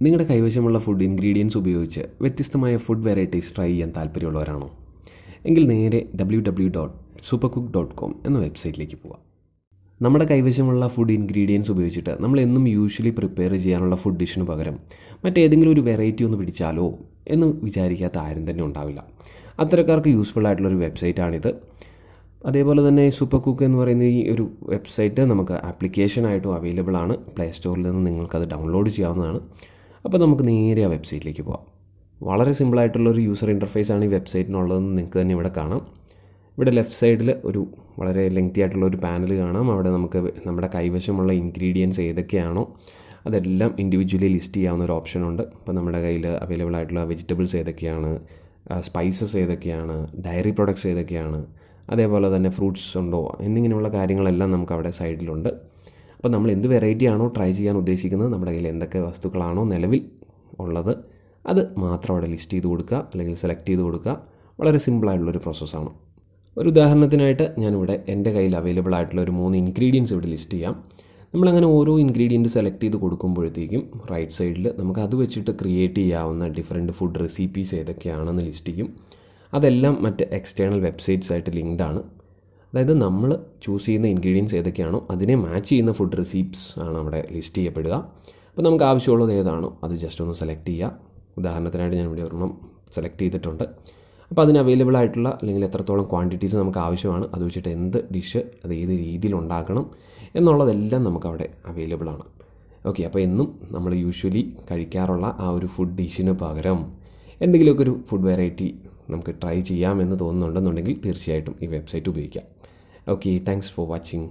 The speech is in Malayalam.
നിങ്ങളുടെ കൈവശമുള്ള ഫുഡ് ഇൻഗ്രീഡിയൻസ് ഉപയോഗിച്ച് വ്യത്യസ്തമായ ഫുഡ് വെറൈറ്റീസ് ട്രൈ ചെയ്യാൻ താല്പര്യമുള്ളവരാണോ? എങ്കിൽ നേരെ www.supercook.com എന്ന വെബ്സൈറ്റിലേക്ക് പോവാം. നമ്മുടെ കൈവശമുള്ള ഫുഡ് ഇൻഗ്രീഡിയൻസ് ഉപയോഗിച്ചിട്ട് നമ്മൾ എന്നും യൂഷ്വലി പ്രിപ്പയർ ചെയ്യാനുള്ള ഫുഡ് ഡിഷിന് പകരം മറ്റേതെങ്കിലും ഒരു വെറൈറ്റി ഒന്ന് പിടിച്ചാലോ എന്ന് വിചാരിക്കാത്ത ആരും തന്നെ ഉണ്ടാവില്ല. അത്തരക്കാർക്ക് യൂസ്ഫുൾ ആയിട്ടുള്ളൊരു വെബ്സൈറ്റാണിത്. അതേപോലെ തന്നെ സൂപ്പർ കുക്ക് എന്ന് പറയുന്ന ഈ ഒരു വെബ്സൈറ്റ് നമുക്ക് ആപ്ലിക്കേഷനായിട്ടും അവൈലബിൾ ആണ്. പ്ലേ സ്റ്റോറിൽ നിന്ന് നിങ്ങൾക്കത് ഡൗൺലോഡ് ചെയ്യാവുന്നതാണ്. അപ്പോൾ നമുക്ക് നേരെ ആ വെബ്സൈറ്റിലേക്ക് പോകാം. വളരെ സിമ്പിളായിട്ടുള്ളൊരു യൂസർ ഇൻ്റർഫേസാണ് ഈ വെബ്സൈറ്റിനുള്ളതെന്ന് നിങ്ങൾക്ക് തന്നെ ഇവിടെ കാണാം. ഇവിടെ ലെഫ്റ്റ് സൈഡിൽ ഒരു വളരെ ലെങ്തി ആയിട്ടുള്ളൊരു പാനൽ കാണാം. അവിടെ നമുക്ക് നമ്മുടെ കൈവശമുള്ള ഇൻഗ്രീഡിയൻസ് ഏതൊക്കെയാണോ അതെല്ലാം ഇൻഡിവിജ്വലി ലിസ്റ്റ് ചെയ്യാവുന്ന ഒരു ഓപ്ഷനുണ്ട്. അപ്പോൾ നമ്മുടെ കയ്യിൽ അവൈലബിൾ ആയിട്ടുള്ള വെജിറ്റബിൾസ് ഏതൊക്കെയാണ്, സ്പൈസസ് ഏതൊക്കെയാണ്, ഡയറി പ്രൊഡക്ട്സ് ഏതൊക്കെയാണ്, അതേപോലെ തന്നെ ഫ്രൂട്ട്സ് ഉണ്ടോ എന്നിങ്ങനെയുള്ള കാര്യങ്ങളെല്ലാം നമുക്ക് അവിടെ സൈഡിലുണ്ട്. അപ്പോൾ നമ്മൾ എന്ത് വെറൈറ്റി ആണോ ട്രൈ ചെയ്യാൻ ഉദ്ദേശിക്കുന്നത്, നമ്മുടെ കയ്യിൽ എന്തൊക്കെ വസ്തുക്കളാണോ നിലവിൽ ഉള്ളത് അത് മാത്രം അവിടെ ലിസ്റ്റ് ചെയ്ത് കൊടുക്കുക, അല്ലെങ്കിൽ സെലക്ട് ചെയ്ത് കൊടുക്കുക. വളരെ സിമ്പിളായിട്ടുള്ളൊരു പ്രോസസ്സാണ്. ഒരു ഉദാഹരണത്തിനായിട്ട് ഞാനിവിടെ എൻ്റെ കയ്യിൽ അവൈലബിൾ ആയിട്ടുള്ള ഒരു 3 ഇൻഗ്രീഡിയൻസ് ഇവിടെ ലിസ്റ്റ് ചെയ്യാം. നമ്മളങ്ങനെ ഓരോ ഇൻഗ്രീഡിയൻറ്റ് സെലക്ട് ചെയ്ത് കൊടുക്കുമ്പോഴത്തേക്കും റൈറ്റ് സൈഡിൽ നമുക്ക് അത് വെച്ചിട്ട് ക്രിയേറ്റ് ചെയ്യാവുന്ന ഡിഫറെൻറ്റ് ഫുഡ് റെസിപ്പീസ് ഏതൊക്കെയാണെന്ന് ലിസ്റ്റ് ചെയ്യും. അതെല്ലാം മറ്റ് എക്സ്റ്റേണൽ വെബ്സൈറ്റ്സ് ആയിട്ട് ലിങ്ക്ഡ് ആണ്. അതായത് നമ്മൾ ചൂസ് ചെയ്യുന്ന ഇൻഗ്രീഡിയൻസ് ഏതൊക്കെയാണോ അതിനെ മാച്ച് ചെയ്യുന്ന ഫുഡ് റെസിപ്റ്റ്സ് ആണ് അവിടെ ലിസ്റ്റ് ചെയ്യപ്പെടുക. അപ്പോൾ നമുക്ക് ആവശ്യമുള്ളത് ഏതാണോ അത് ജസ്റ്റ് ഒന്ന് സെലക്ട് ചെയ്യുക. ഉദാഹരണത്തിനായിട്ട് ഞാൻ ഇവിടെ ഒരെണ്ണം സെലക്ട് ചെയ്തിട്ടുണ്ട്. അപ്പോൾ അതിന് അവൈലബിൾ ആയിട്ടുള്ള അല്ലെങ്കിൽ എത്രത്തോളം ക്വാണ്ടിറ്റീസ് നമുക്ക് ആവശ്യമാണ്, അത് വെച്ചിട്ട് എന്ത് ഡിഷ് അത് ഏത് രീതിയിൽ ഉണ്ടാക്കണം എന്നുള്ളതെല്ലാം നമുക്കവിടെ അവൈലബിൾ ആണ്. ഓക്കെ, അപ്പോൾ എന്നും നമ്മൾ യൂഷ്വലി കഴിക്കാറുള്ള ആ ഒരു ഫുഡ് ഡിഷിന് പകരം എന്തെങ്കിലുമൊക്കെ ഒരു ഫുഡ് വെറൈറ്റി നമുക്ക് ട്രൈ ചെയ്യാമെന്ന് തോന്നുന്നുണ്ടെന്നുണ്ടെങ്കിൽ തീർച്ചയായിട്ടും ഈ വെബ്സൈറ്റ് ഉപയോഗിക്കാം. Okay, thanks for watching.